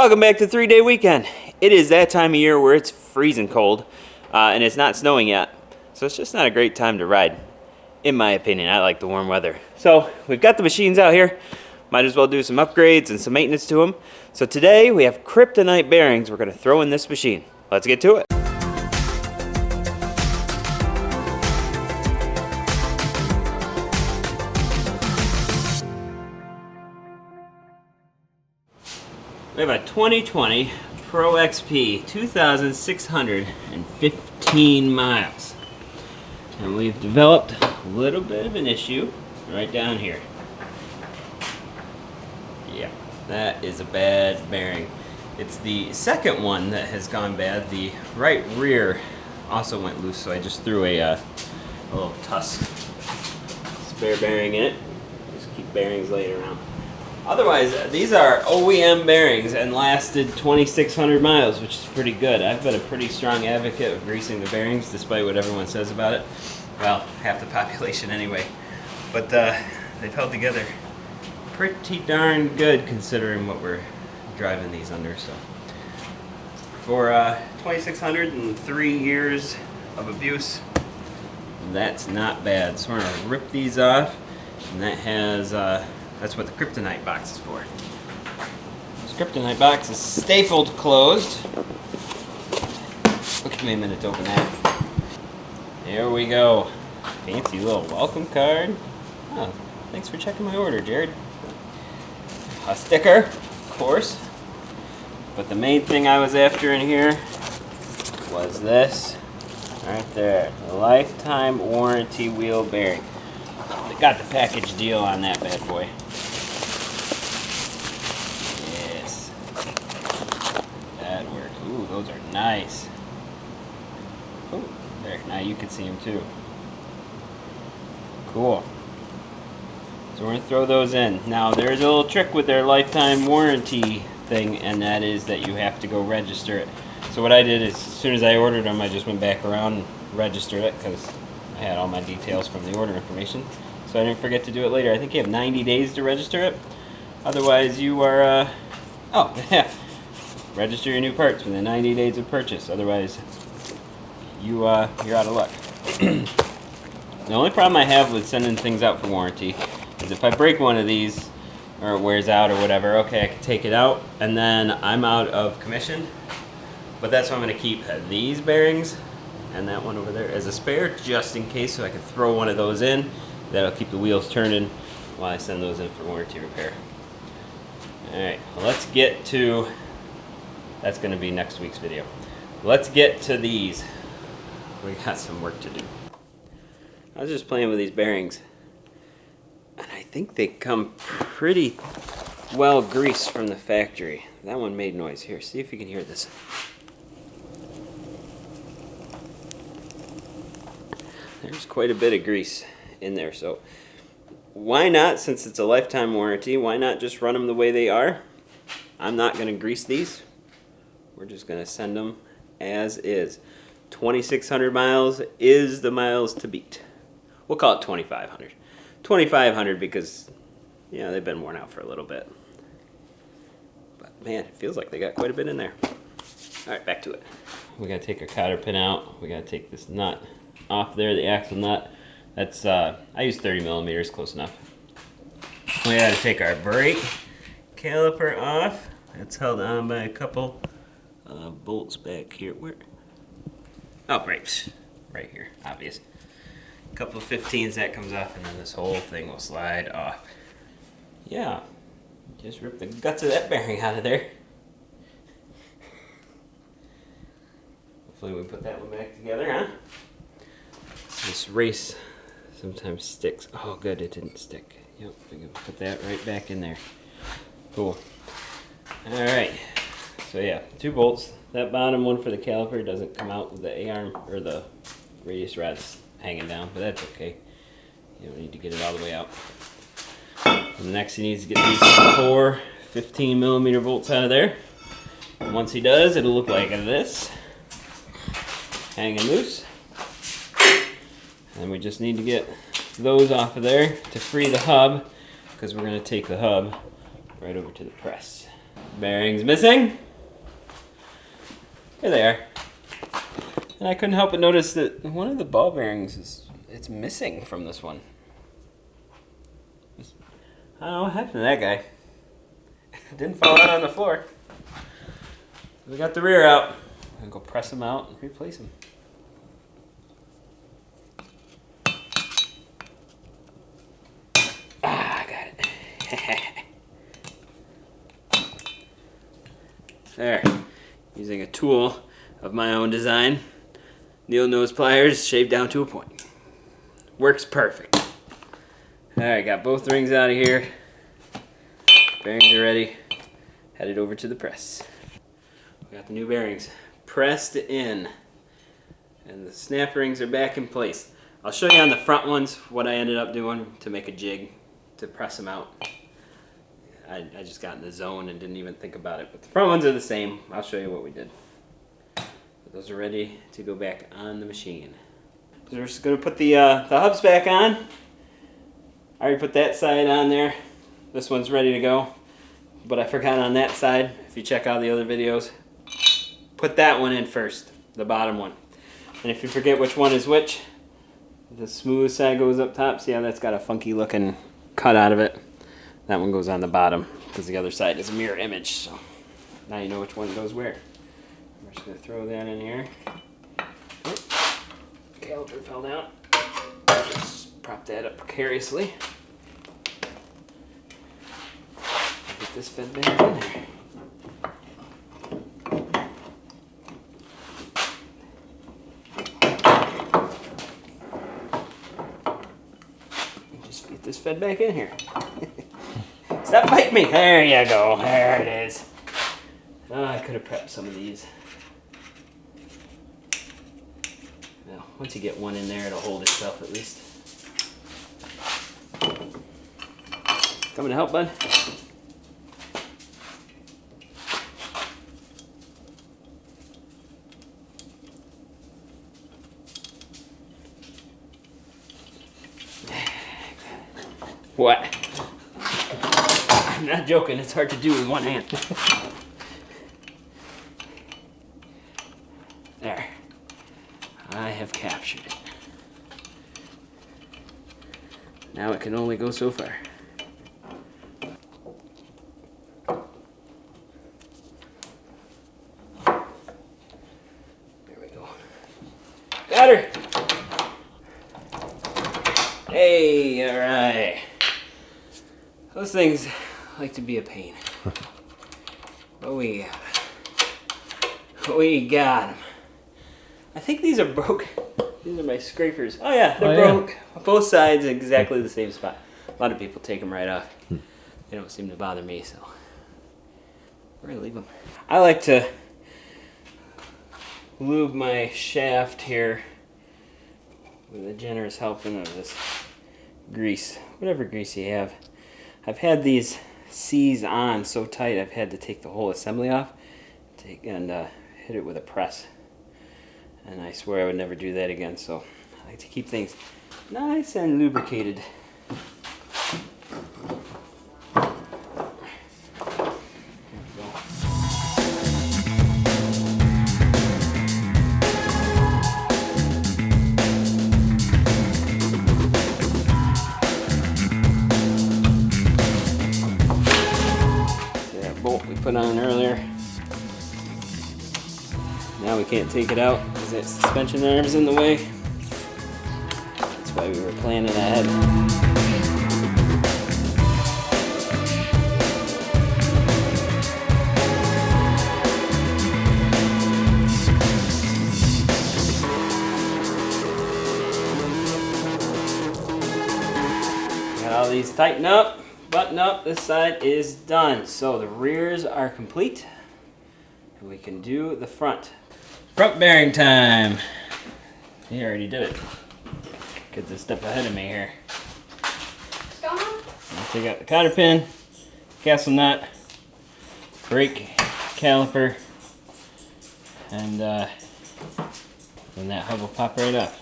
Welcome back to 3-Day Weekend. It is that time of year where it's freezing cold and it's not snowing yet. So it's just not a great time to ride. In my opinion, I like the warm weather. So we've got the machines out here. Might as well do some upgrades and some maintenance to them. So today we have Kryptonite bearings we're going to throw in this machine. Let's get to it. We have a 2020 Pro XP, 2,615 miles. And we've developed a little bit of an issue right down here. Yeah, that is a bad bearing. It's the second one that has gone bad. The right rear also went loose, so I just threw a little tusk spare bearing in it. Just keep bearings laying around. Otherwise, these are OEM bearings and lasted 2,600 miles, which is pretty good. I've been a pretty strong advocate of greasing the bearings, despite what everyone says about it. Well, half the population anyway. But they've held together pretty darn good considering what we're driving these under. So, for 2,600 and 3 years of abuse, that's not bad. So we're gonna rip these off, and that has. That's what the Kryptonite box is for. This Kryptonite box is stapled closed. Give me a minute to open that. There we go. Fancy little welcome card. Oh, thanks for checking my order, Jared. A sticker, of course. But the main thing I was after in here was this right there. The lifetime warranty wheel bearing. They got the package deal on that bad boy. Yes. That worked. Ooh, those are nice. Oh, there. Now you can see them too. Cool. So we're going to throw those in. Now, there's a little trick with their lifetime warranty thing, and that is that you have to go register it. So what I did is, as soon as I ordered them, I just went back around and registered it because I had all my details from the order information. So I didn't forget to do it later. I think you have 90 days to register it. Otherwise, you are, oh, yeah. Register your new parts within 90 days of purchase. Otherwise, you're out of luck. The only problem I have with sending things out for warranty is if I break one of these, or it wears out or whatever, okay, I can take it out, and then I'm out of commission. But that's why I'm going to keep these bearings and that one over there as a spare, just in case, so I can throw one of those in. That'll keep the wheels turning while I send those in for warranty repair. Alright, well, let's get to, that's going to be next week's video. Let's get to these. We got some work to do. I was just playing with these bearings, and I think they come pretty well greased from the factory. That one made noise. Here, see if you can hear this. There's quite a bit of grease in there, so why not, since it's a lifetime warranty, why not just run them the way they are? I'm not going to grease these. We're just going to send them as is. 2,600 miles is the miles to beat. We'll call it 2,500. 2,500 because, yeah, they've been worn out for a little bit. But man, it feels like they got quite a bit in there. All right, back to it. We got to take our cotter pin out. We got to take this nut off there, the axle nut. That's, I use 30 millimeters, close enough. We got to take our brake caliper off. That's held on by a couple bolts back here. Where? Oh, right here, obvious. A couple of 15s, that comes off, and then this whole thing will slide off. Yeah, just rip the guts of that bearing out of there. Hopefully we put that one back together, huh? This race sometimes sticks. Oh, good, it didn't stick. Yep, we can put that right back in there. Cool. All right. So yeah, 2 bolts. That bottom one for the caliper doesn't come out with the A-arm or the radius rod's hanging down, but that's okay. You don't need to get it all the way out. And the next he needs to get these 4 15 millimeter bolts out of there. And once he does, it'll look like this, hanging loose. And we just need to get those off of there to free the hub, because we're going to take the hub right over to the press. Bearings missing. Here they are. And I couldn't help but notice that one of the ball bearings it's missing from this one. I don't know what happened to that guy. It didn't fall out on the floor. We got the rear out. I'm gonna go press them out and replace them. Ah, I got it. There. Using a tool of my own design. Needle nose pliers shaved down to a point. Works perfect. Alright, got both rings out of here. Bearings are ready. Headed over to the press. We got the new bearings pressed in. And the snap rings are back in place. I'll show you on the front ones what I ended up doing to make a jig to press them out. I just got in the zone and didn't even think about it. But the front ones are the same. I'll show you what we did. But those are ready to go back on the machine. So we're just going to put the hubs back on. I already put that side on there. This one's ready to go. But I forgot on that side, if you check out the other videos, put that one in first, the bottom one. And if you forget which one is which, the smooth side goes up top. See how that's got a funky looking cut out of it? That one goes on the bottom because the other side is a mirror image. So now you know which one goes where. I'm just going to throw that in here. Oh, caliper fell down. Just prop that up precariously. Get this fed back in there. Just get this fed back in here. Stop fighting me! There you go. There it is. Oh, I could have prepped some of these. Well, once you get one in there, it'll hold itself at least. Coming to help, bud? What? I'm not joking, it's hard to do with one hand. There. I have captured it. Now it can only go so far. There we go. Got her! Hey, alright. Those things like to be a pain. But we got them. I think these are broke. These are my scrapers. Oh yeah, they're broke. Yeah. Both sides exactly the same spot. A lot of people take them right off. They don't seem to bother me, so we're gonna leave them. I like to lube my shaft here with a generous helping of this grease, whatever grease you have. I've had these C's on so tight I've had to take the whole assembly off and hit it with a press. And I swear I would never do that again, so I like to keep things nice and lubricated. Bolt we put on earlier. Now we can't take it out because that suspension arm's in the way. That's why we were planning ahead. Got all these tightened up. Button up, this side is done. So the rears are complete. And we can do the front. Front bearing time. He already did it. Kid's a step ahead of me here. What's going on? I'll take out the cotter pin, castle nut, brake caliper, and then that hub will pop right up.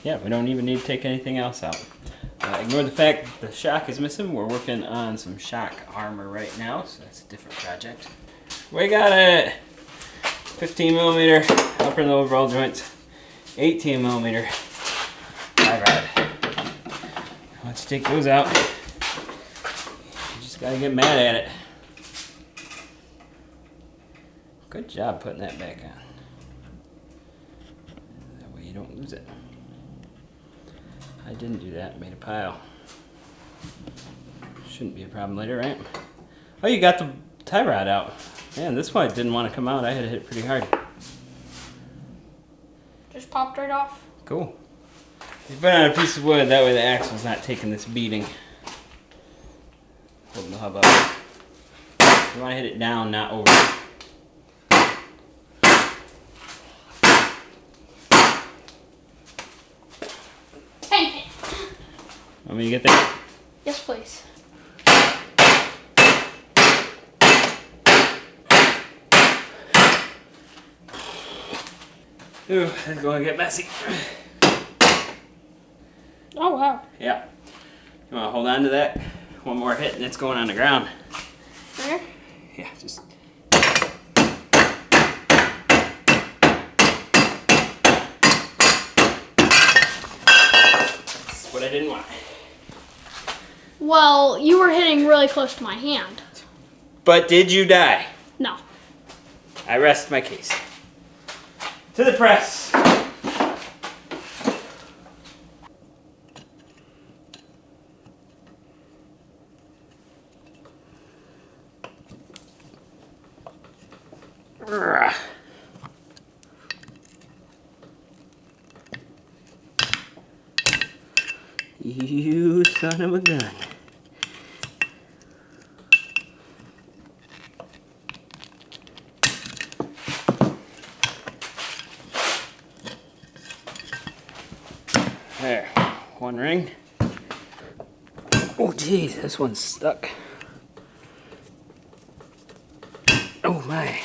Yeah, we don't even need to take anything else out. Ignore the fact that the shock is missing. We're working on some shock armor right now, so that's a different project. We got it! 15 millimeter upper and lower ball joints, 18 millimeter tie rod. Once you take those out, you just gotta get mad at it. Good job putting that back on. That way you don't lose it. I didn't do that, made a pile. Shouldn't be a problem later, right? Oh, you got the tie rod out. Man, this one didn't want to come out. I had to hit it pretty hard. Just popped right off. Cool. You put it on a piece of wood, that way the axle's not taking this beating. Holding the hub up. You want to hit it down, not over. Dang it. Want me to get that? Yes, please. Ooh, it's going to get messy. Oh, wow. Yeah. You want to hold on to that? One more hit and it's going on the ground. There? Yeah, just... That's what I didn't want. Well, you were hitting really close to my hand. But did you die? No. I rest my case. To the press. You son of a gun. There, one ring. Oh geez, this one's stuck. Oh my.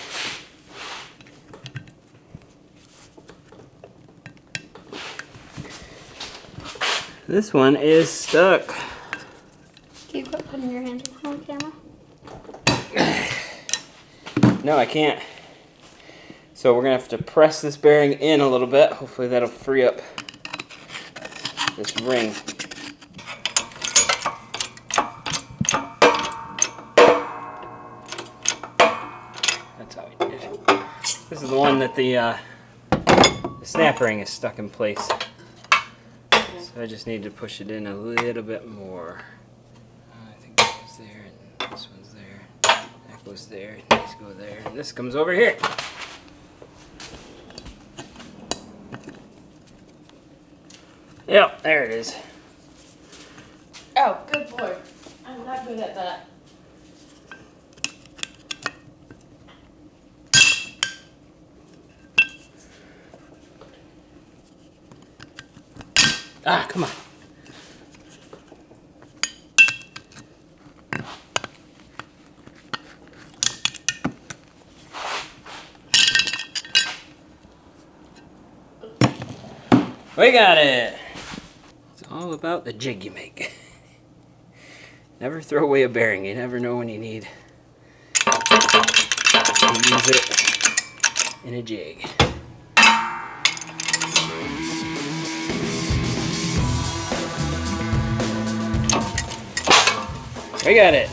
This one is stuck. Can you quit putting your hands on the camera? No, I can't. So we're gonna have to press this bearing in a little bit. Hopefully that'll free up this ring. That's how I did it. This is the one that the snap ring is stuck in place. So I just need to push it in a little bit more. I think that goes there, and this one's there. That goes there, and these go there, and this comes over here. Yep, there it is. Oh, good boy. I'm not good at that. Ah, come on. We got it. It's all about the jig you make. Never throw away a bearing. You never know when you need to use it in a jig. We got it.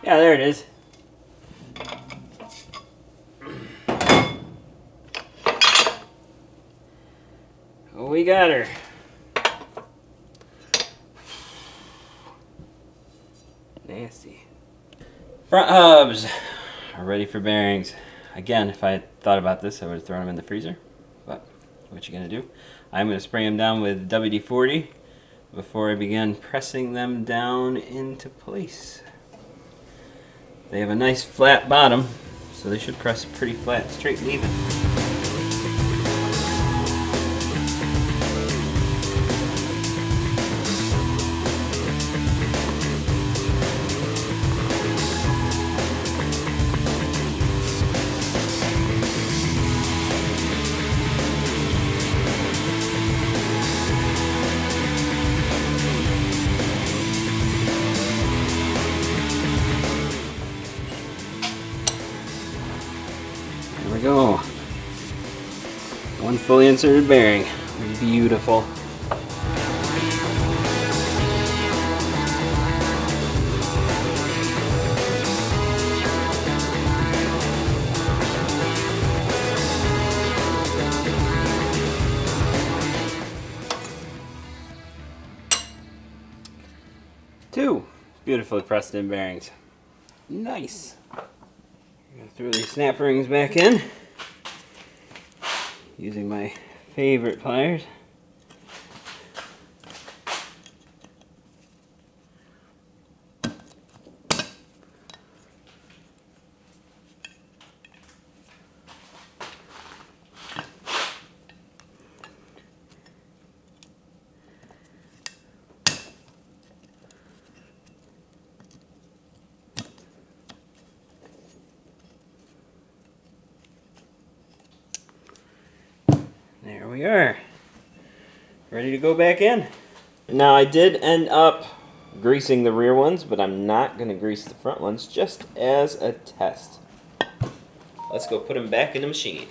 Yeah, there it is. Oh, we got her. Nasty. Front hubs are ready for bearings. Again, if I had thought about this, I would have thrown them in the freezer. But what you gonna do? I'm gonna spray them down with WD-40 before I begin pressing them down into place. They have a nice flat bottom, so they should press pretty flat, straight and even. One fully inserted bearing. Beautiful. Two beautifully pressed in bearings. Nice. I'm gonna throw these snap rings back in using my favorite pliers. There we are. Ready to go back in. Now I did end up greasing the rear ones, but I'm not going to grease the front ones just as a test. Let's go put them back in the machine.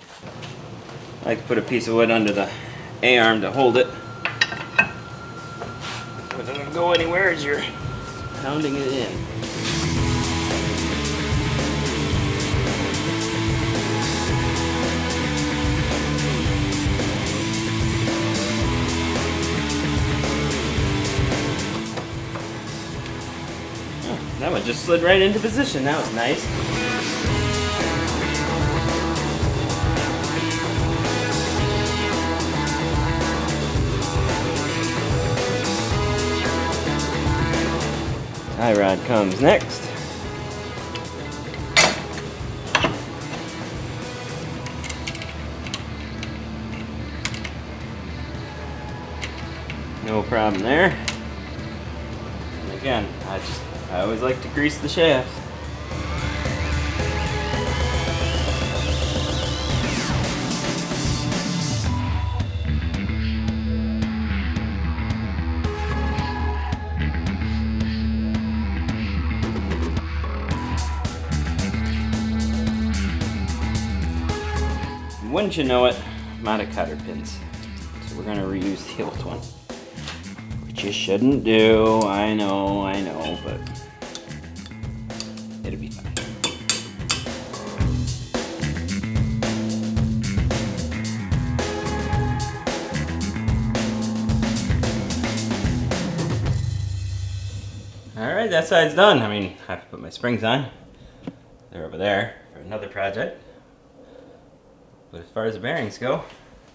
I like to put a piece of wood under the A-arm to hold it. It doesn't go anywhere as you're pounding it in. That one just slid right into position. That was nice. Tie rod comes next. No problem there. And again, I always like to grease the shaft. Wouldn't you know it, I'm out of cotter pins. So we're gonna reuse the old one. Which you shouldn't do, I know, but it'll be fine. Alright, that side's done. I mean, I have to put my springs on. They're over there for another project. But as far as the bearings go,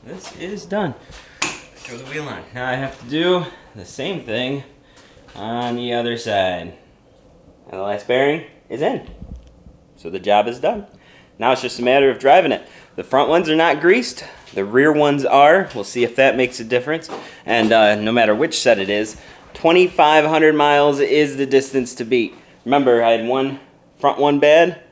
this is done. Throw the wheel on. Now I have to do the same thing on the other side. And the last bearing is in. So the job is done. Now it's just a matter of driving it. The front ones are not greased. The rear ones are. We'll see if that makes a difference. And no matter which set it is, 2,500 miles is the distance to beat. Remember, I had one front one bad,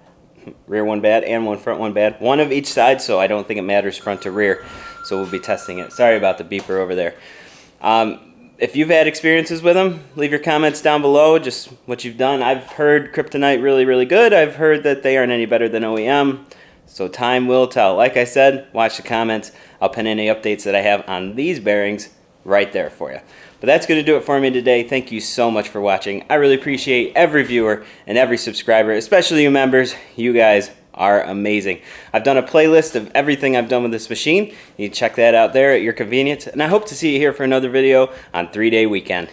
rear one bad, and one front one bad. One of each side, so I don't think it matters front to rear. So we'll be testing it. Sorry about the beeper over there. If you've had experiences with them, leave your comments down below, just what you've done. I've heard Kryptonite really, really good. I've heard that they aren't any better than OEM. So time will tell. Like I said, watch the comments. I'll pin any updates that I have on these bearings right there for you. But that's going to do it for me today. Thank you so much for watching. I really appreciate every viewer and every subscriber, especially you members. You guys are amazing. I've done a playlist of everything I've done with this machine. You can check that out there at your convenience. And I hope to see you here for another video on 3-Day Weekend.